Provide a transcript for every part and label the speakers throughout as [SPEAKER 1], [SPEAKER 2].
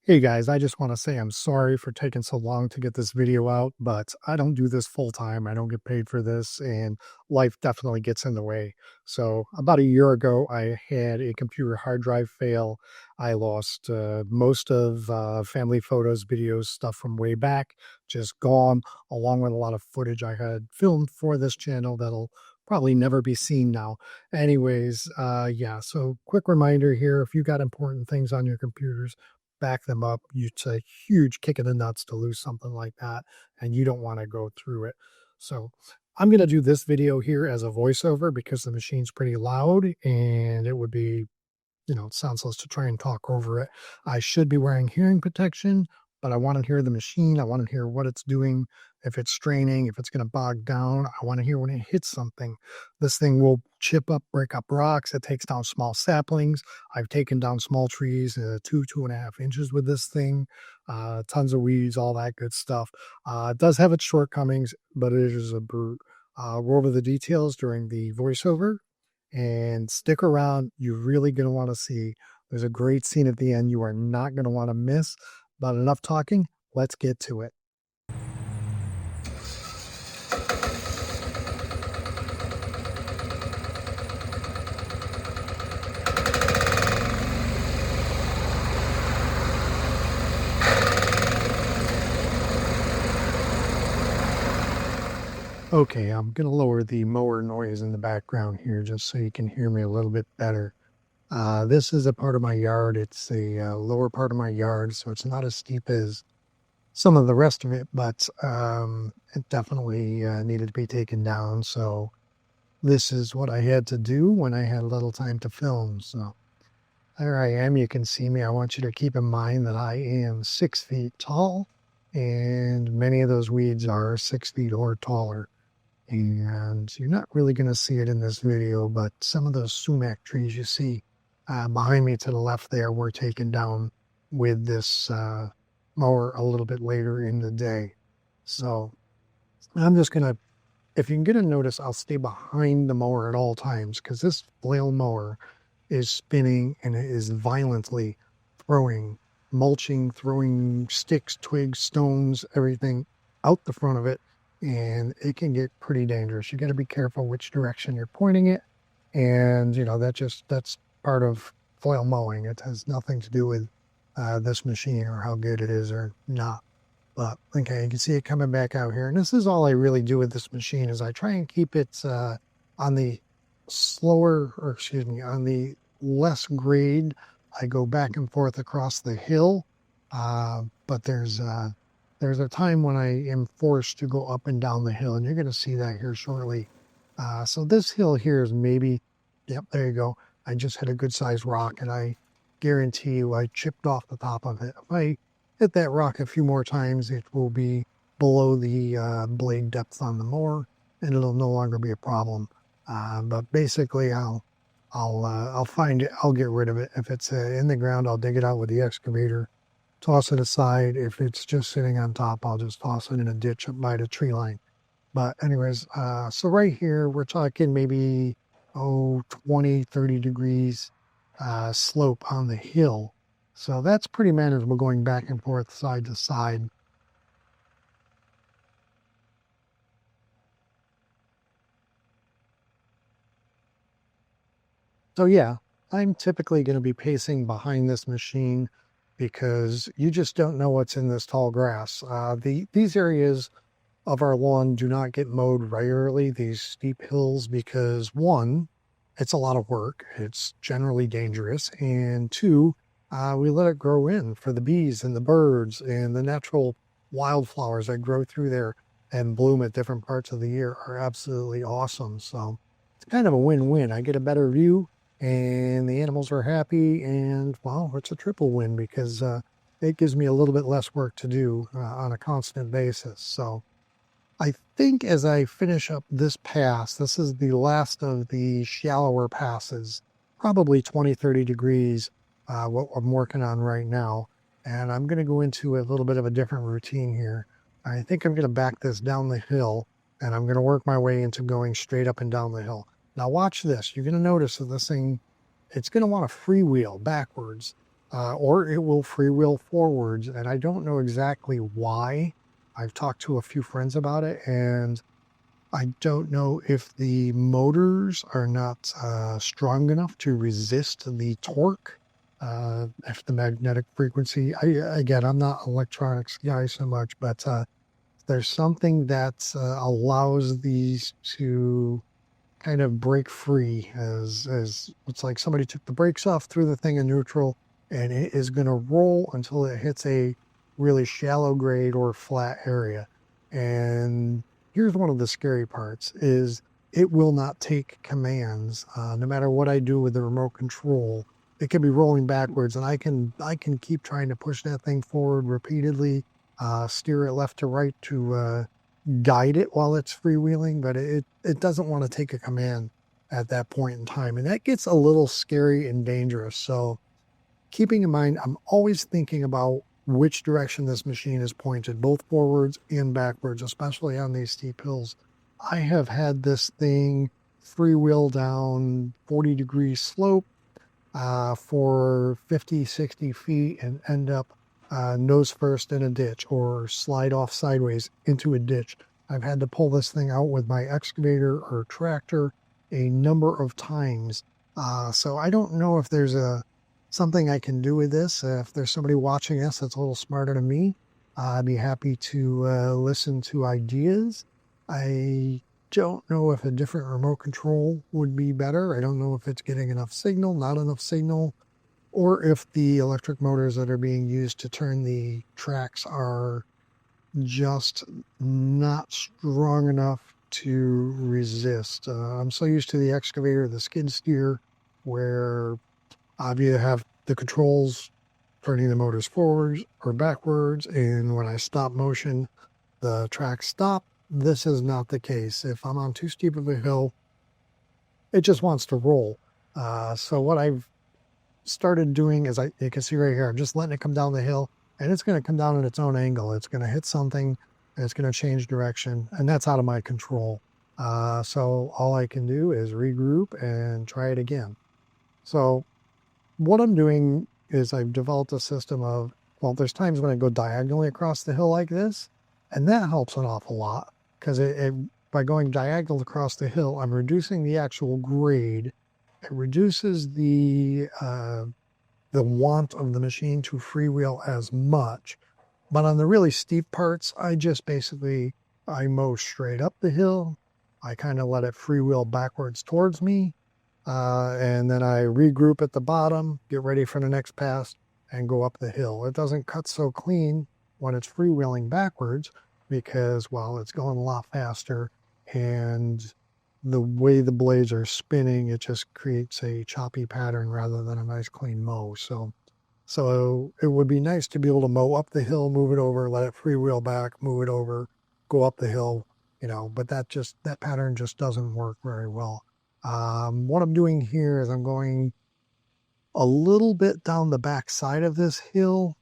[SPEAKER 1] Hey guys, I just want to say I'm sorry for taking so long to get this video out, but I don't do this full time. I don't get paid for this, and life definitely gets in the way. So, about a year ago, I had a computer hard drive fail. I lost most of family photos, videos, stuff from way back, just gone, along with a lot of footage I had filmed for this channel that'll probably never be seen now. Anyways, yeah, so quick reminder here, if you got important things on your computers, back them up. It's a huge kick in the nuts to lose something like that, and you don't want to go through it. So I'm going to do this video here as a voiceover because the machine's pretty loud and it would be senseless to try and talk over it. I should be wearing hearing protection, but I want to hear the machine. I want to hear what it's doing, if it's straining, if it's going to bog down. I want to hear when it hits something. This thing will chip up, break up rocks. It takes down small saplings. I've taken down small trees, 2.5 inches with this thing, tons of weeds, all that good stuff. It does have its shortcomings, but it is a brute. We're over the details during the voiceover, and stick around. You're really going to want to see. There's a great scene at the end you are not going to want to miss. But enough talking. Let's get to it. Okay, I'm going to lower the mower noise in the background here just so you can hear me a little bit better. This is a part of my yard. It's a lower part of my yard, so it's not as steep as some of the rest of it, but it definitely needed to be taken down. So this is what I had to do when I had a little time to film. So there I am. You can see me. I want you to keep in mind that I am 6 feet tall, and many of those weeds are 6 feet or taller. And you're not really going to see it in this video, but some of those sumac trees you see behind me to the left there were taken down with this mower a little bit later in the day. So I'm just going to, if you can get a notice, I'll stay behind the mower at all times because this flail mower is spinning and it is violently throwing mulching, throwing sticks, twigs, stones, everything out the front of it. And it can get pretty dangerous. You got to be careful which direction you're pointing it. And, that's part of flail mowing. It has nothing to do with this machine or how good it is or not. But okay, you can see it coming back out here. And this is all I really do with this machine is I try and keep it on the on the less grade. I go back and forth across the hill. But there's a time when I am forced to go up and down the hill, and you're going to see that here shortly. So this hill here is maybe, yep, there you go. I just hit a good sized rock, and I guarantee you I chipped off the top of it. If I hit that rock a few more times, it will be below the blade depth on the mower, and it'll no longer be a problem. But basically, I'll find it. I'll get rid of it. If it's in the ground, I'll dig it out with the excavator, toss it aside. If it's just sitting on top, I'll just toss it in a ditch up by the tree line. But anyways, so right here, we're talking maybe, 20, 30 degrees slope on the hill. So that's pretty manageable going back and forth side to side. So yeah, I'm typically going to be pacing behind this machine because you just don't know what's in this tall grass. These areas of our lawn do not get mowed regularly, these steep hills, because one, it's a lot of work. It's generally dangerous. And two, we let it grow in for the bees and the birds and the natural wildflowers that grow through there and bloom at different parts of the year are absolutely awesome. So it's kind of a win-win. I get a better view and the animals are happy, and well, it's a triple win because it gives me a little bit less work to do on a constant basis. So I think as I finish up this pass, this is the last of the shallower passes, probably 20, 30 degrees, what I'm working on right now. And I'm going to go into a little bit of a different routine here. I think I'm going to back this down the hill, and I'm going to work my way into going straight up and down the hill. Now watch this. You're going to notice that this thing, it's going to want to freewheel backwards. or it will freewheel forwards. And I don't know exactly why. I've talked to a few friends about it, and I don't know if the motors are not strong enough to resist the torque, if the magnetic frequency. Again, I'm not an electronics guy so much, but there's something that allows these to kind of break free, as it's like somebody took the brakes off, threw the thing in neutral, and it is going to roll until it hits a really shallow grade or flat area. And here's one of the scary parts is it will not take commands. No matter what I do with the remote control, it can be rolling backwards, and I can keep trying to push that thing forward repeatedly, steer it left to right to guide it while it's freewheeling, but it doesn't want to take a command at that point in time. And that gets a little scary and dangerous. So keeping in mind, I'm always thinking about which direction this machine is pointed, both forwards and backwards, especially on these steep hills. I have had this thing freewheel down 40-degree slope for 50, 60 feet and end up nose first in a ditch or slide off sideways into a ditch. I've had to pull this thing out with my excavator or tractor a number of times. So I don't know if there's something I can do with this. If there's somebody watching this that's a little smarter than me, I'd be happy to listen to ideas. I don't know if a different remote control would be better. I don't know if it's getting enough signal, not enough signal, or if the electric motors that are being used to turn the tracks are just not strong enough to resist. I'm so used to the excavator, the skid steer, where I either have the controls turning the motors forwards or backwards, and when I stop motion, the tracks stop. This is not the case. If I'm on too steep of a hill, it just wants to roll. So what I've started doing is, you can see right here, I'm just letting it come down the hill, and it's going to come down at its own angle. It's going to hit something, and it's going to change direction, and that's out of my control. So all I can do is regroup and try it again. So what I'm doing is I've developed a system of, well, there's times when I go diagonally across the hill like this, and that helps an awful lot, because by going diagonal across the hill, I'm reducing the actual grade. It reduces the want of the machine to freewheel as much. But on the really steep parts, I just basically, I mow straight up the hill. I kind of let it freewheel backwards towards me. And then I regroup at the bottom, get ready for the next pass, and go up the hill. It doesn't cut so clean when it's freewheeling backwards because, well, it's going a lot faster, and the way the blades are spinning, it just creates a choppy pattern rather than a nice clean mow. So it would be nice to be able to mow up the hill, move it over, let it freewheel back, move it over, go up the hill, but that pattern just doesn't work very well. What I'm doing here is I'm going a little bit down the back side of this hill.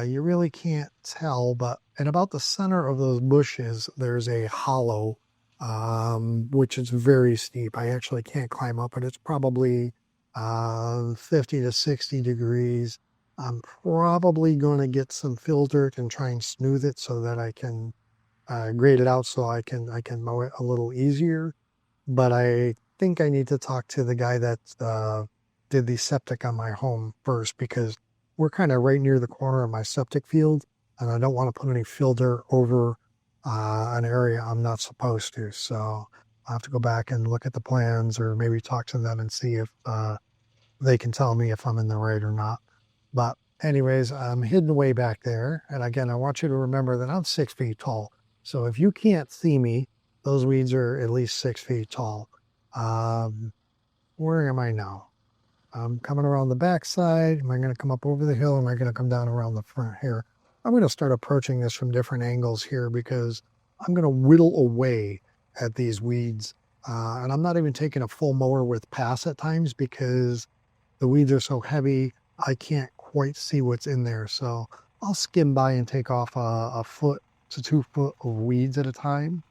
[SPEAKER 1] You really can't tell, but in about the center of those bushes, there's a hollow, which is very steep. I actually can't climb up it. It's probably 50 to 60 degrees. I'm probably going to get some fill dirt and try and smooth it so that I can grade it out so I can mow it a little easier. But I think I need to talk to the guy that did the septic on my home first, because we're kind of right near the corner of my septic field, and I don't want to put any fill dirt over an area I'm not supposed to. So I'll have to go back and look at the plans, or maybe talk to them and see if they can tell me if I'm in the right or not. But anyways, I'm hidden way back there. And again, I want you to remember that I'm 6 feet tall. So if you can't see me, those weeds are at least 6 feet tall. Where am I now? I'm coming around the backside. Am I going to come up over the hill? Or am I going to come down around the front here? I'm going to start approaching this from different angles here, because I'm going to whittle away at these weeds. And I'm not even taking a full mower with pass at times, because the weeds are so heavy, I can't quite see what's in there. So I'll skim by and take off a foot to 2 foot of weeds at a time.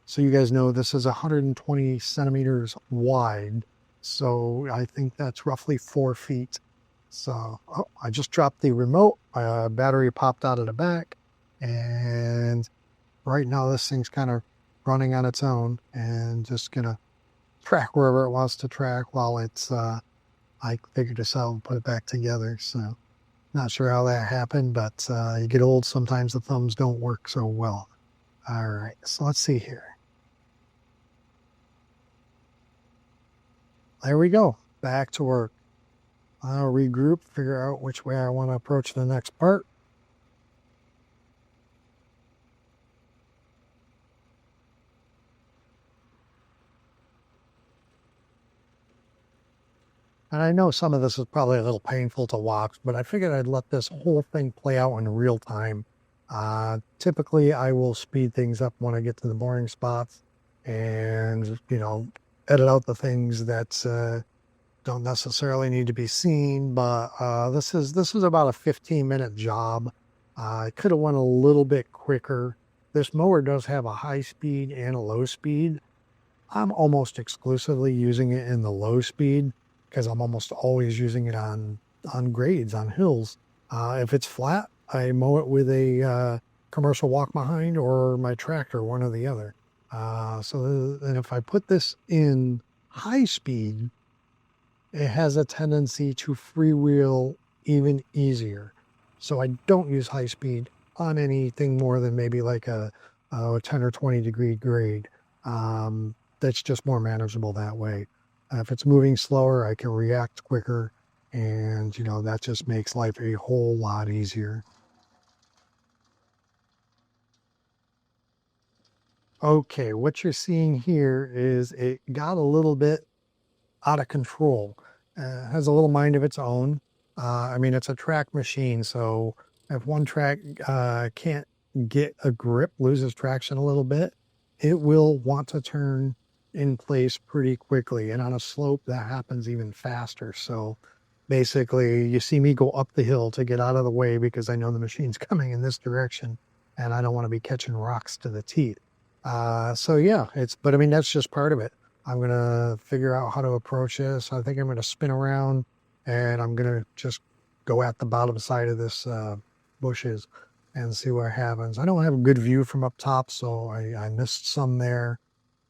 [SPEAKER 1] So you guys know, this is 120 centimeters wide. So I think that's roughly 4 feet. So I just dropped the remote. Battery popped out of the back, and right now this thing's kind of running on its own and just gonna track wherever it wants to track while it's I figured this out and put it back together. So not sure how that happened, but you get old, sometimes the thumbs don't work so well. All right, so let's see here. There we go, back to work. I'll regroup, figure out which way I want to approach the next part. And I know some of this is probably a little painful to watch, but I figured I'd let this whole thing play out in real time. Typically, I will speed things up when I get to the boring spots and, edit out the things that don't necessarily need to be seen. But this is about a 15-minute job. I could have went a little bit quicker. This mower does have a high speed and a low speed. I'm almost exclusively using it in the low speed because I'm almost always using it on grades, on hills. If it's flat, I mow it with a commercial walk behind or my tractor, one or the other. And if I put this in high speed, it has a tendency to freewheel even easier. So I don't use high speed on anything more than maybe like a 10 or 20 degree grade. That's just more manageable that way. If it's moving slower, I can react quicker, and that just makes life a whole lot easier. Okay, what you're seeing here is it got a little bit out of control. Has a little mind of its own. I mean, it's a track machine, so if one track can't get a grip, loses traction a little bit, it will want to turn in place pretty quickly. And on a slope, that happens even faster. So basically, you see me go up the hill to get out of the way because I know the machine's coming in this direction, and I don't want to be catching rocks to the teeth. So yeah, but I mean, that's just part of it. I'm going to figure out how to approach this. I think I'm going to spin around and I'm going to just go at the bottom side of this bushes and see what happens. I don't have a good view from up top, so I missed some there.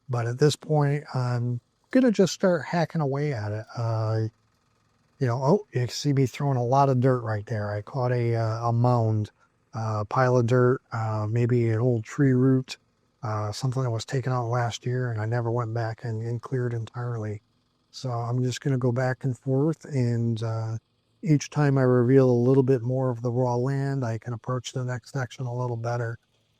[SPEAKER 1] But at this point, I'm going to just start hacking away at it. Oh, you can see me throwing a lot of dirt right there. I caught a mound, pile of dirt, maybe an old tree root, something that was taken out last year, and I never went back and cleared entirely. So I'm just going to go back and forth, and each time I reveal a little bit more of the raw land, I can approach the next section a little better.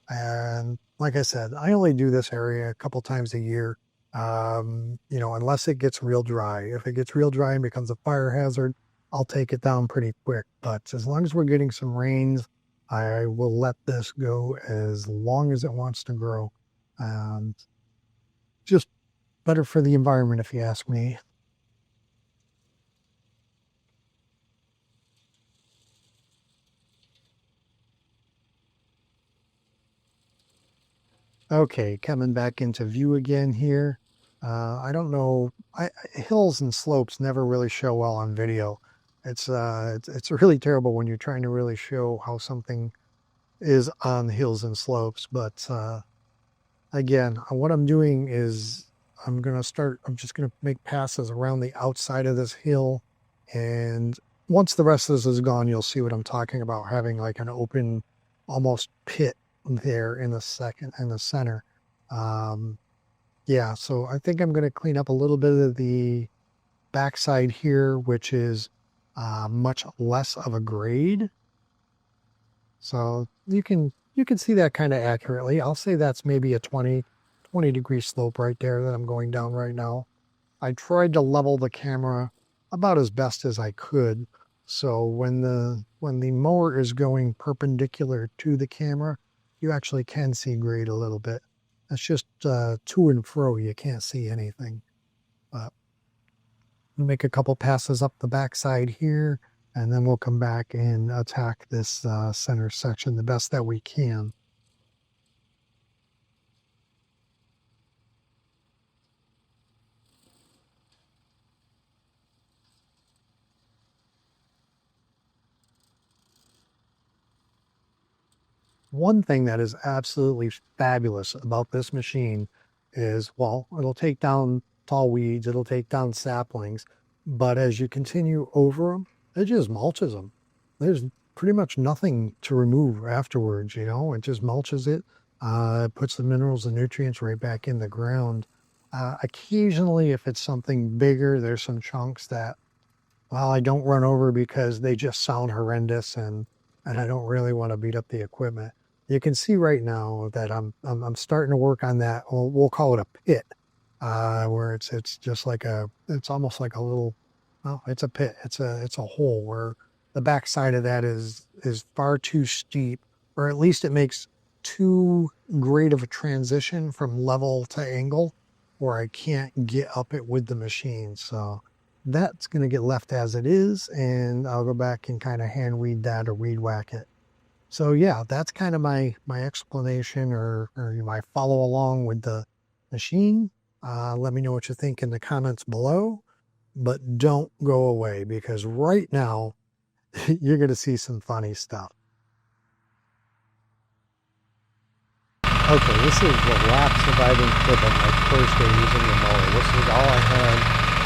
[SPEAKER 1] And like I said, I only do this area a couple times a year. Unless it gets real dry. If it gets real dry and becomes a fire hazard, I'll take it down pretty quick. But as long as we're getting some rains, I will let this go as long as it wants to grow. And just better for the environment, if you ask me. Okay, coming back into view again here. I don't know. Hills and slopes never really show well on video. It's really terrible when you're trying to really show how something is on hills and slopes. But again, what I'm doing is I'm just gonna make passes around the outside of this hill. And once the rest of this is gone, you'll see what I'm talking about, having like an open, almost pit there in the center. Um, yeah, so I think I'm gonna clean up a little bit of the backside here, which is much less of a grade. So you can see that kind of accurately. I'll say that's maybe a 20 degree slope right there that I'm going down right now. I tried to level the camera about as best as I could. So when the mower is going perpendicular to the camera, you actually can see grade a little bit. It's just to and fro, you can't see anything. But we'll make a couple passes up the backside here, and then we'll come back and attack this center section the best that we can. One thing that is absolutely fabulous about this machine is, well, it'll take down tall weeds, it'll take down saplings, but as you continue over them, it just mulches them. There's pretty much nothing to remove afterwards, you know, it just mulches it, puts the minerals and nutrients right back in the ground. Occasionally, if it's something bigger, there's some chunks that, well, I don't run over because they just sound horrendous, and I don't really want to beat up the equipment. You can see right now that I'm starting to work on that. We'll call it a pit, where it's just like it's almost like a little, well, it's a pit. It's a hole where the backside of that is far too steep, or at least it makes too great of a transition from level to angle, where I can't get up it with the machine. So that's going to get left as it is, and I'll go back and kind of hand weed that or weed whack it. So yeah, that's kind of my explanation, or my follow along with the machine. Let me know what you think in the comments below, but don't go away, because right now you're going to see some funny stuff. Okay, this is the lap surviving clip of my first day using the mower. This is all I had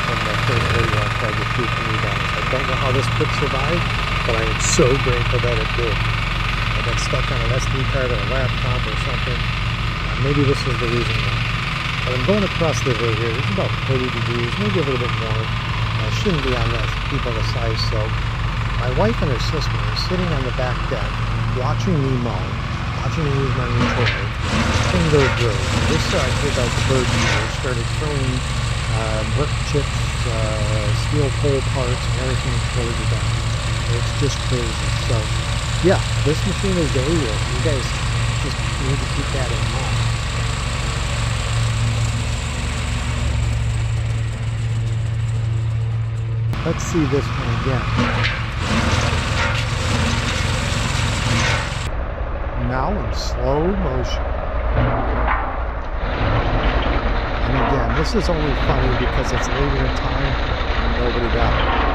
[SPEAKER 1] from the first video I tried to shoot for you guys. I don't know how this clip survived, but I am so grateful that it did. I got stuck on an SD card or a laptop or something. Maybe this is the reason why. But I'm going across the river here. It's about 30 degrees, maybe a little bit more. Shouldn't be on that steep of a size slope. My wife and her sister are sitting on the back deck watching me mow, watching me use my new toy. Thing goes through. This side pulled out the bird feeder, started throwing brick chips, steel pole parts, and everything towards the down. It's just crazy. So, yeah, this machine is dangerous. You guys just need to keep that in mind. Let's see this one again. Now in slow motion. And again, this is only funny because it's later in time and nobody got it.